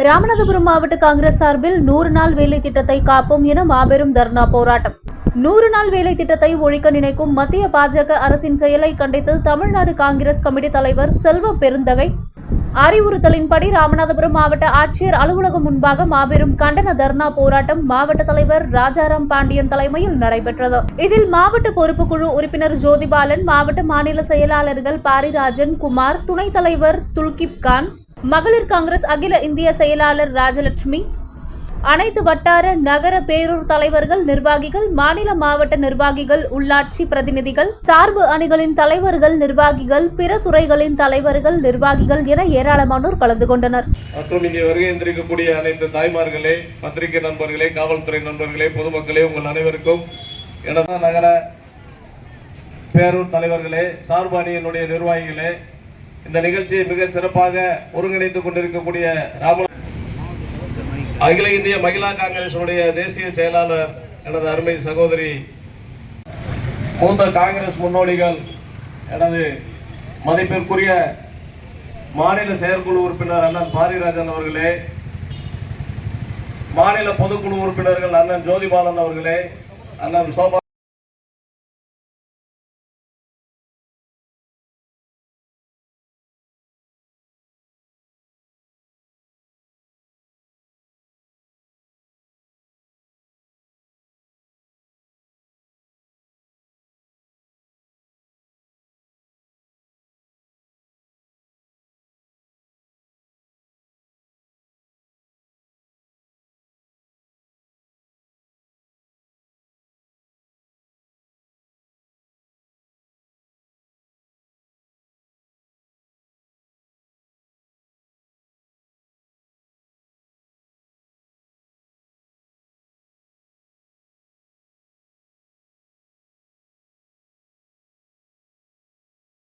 ராமநாதபுரம் மாவட்ட காங்கிரஸ் சார்பில் 100 நாள் வேலை திட்டத்தை காப்போம் என மாபெரும் தர்ணா போராட்டம். 100 நாள் வேலை திட்டத்தை ஒழிக்க நினைக்கும் மத்திய பாஜக அரசின் செயலை கண்டித்து தமிழ்நாடு காங்கிரஸ் கமிட்டி தலைவர் செல்வ பெருந்தகை அறிவுறுத்தலின்படி ராமநாதபுரம் மாவட்ட ஆட்சியர் அலுவலகம் முன்பாக மாபெரும் கண்டன தர்ணா போராட்டம் மாவட்ட தலைவர் ராஜாராம் பாண்டியன் தலைமையில் நடைபெற்றது. இதில் மாவட்ட பொறுப்புக்குழு உறுப்பினர் ஜோதிபாலன், மாவட்ட மாநில செயலாளர்கள் பாரிராஜன், குமார், துணைத் தலைவர் துல்கிப் கான், மகளிர் காங்கிரஸ் அகில இந்திய செயலாளர் ராஜலட்சுமி, அனைத்து வட்டார நகர பேரூர் தலைவர்கள், நிர்வாகிகள், மாநில மாவட்ட நிர்வாகிகள், உள்ளாட்சி பிரதிநிதிகள், சார்பு அணிகளின் தலைவர்கள், நிர்வாகிகள், பிற துறைகளின் தலைவர்கள், நிர்வாகிகள் என ஏராளமானோர் கலந்து கொண்டனர். மற்றும் இங்கே வருகை இருந்திருக்கக்கூடிய அனைத்து தாய்மார்களே, பத்திரிகை நண்பர்களே, காவல்துறை நண்பர்களே, பொதுமக்களே, உங்கள் அனைவருக்கும் எனது நகர பேரூர் தலைவர்களே, சார்பு அணியினுடைய நிர்வாகிகளே, இந்த நிகழ்ச்சியை மிக சிறப்பாக ஒருங்கிணைத்துக் கொண்டிருக்கக்கூடிய அகில இந்திய மகிழா காங்கிரசுடைய தேசிய செயலாளர் எனது அருமை சகோதரி, மூத்த காங்கிரஸ் முன்னோடிகள், எனது மதிப்பிற்குரிய மாநில செயற்குழு உறுப்பினர் அண்ணன் பாரிராஜன் அவர்களே, மாநில பொதுக்குழு உறுப்பினர்கள் அண்ணன் ஜோதிபாலன் அவர்களே, அண்ணன் சோபா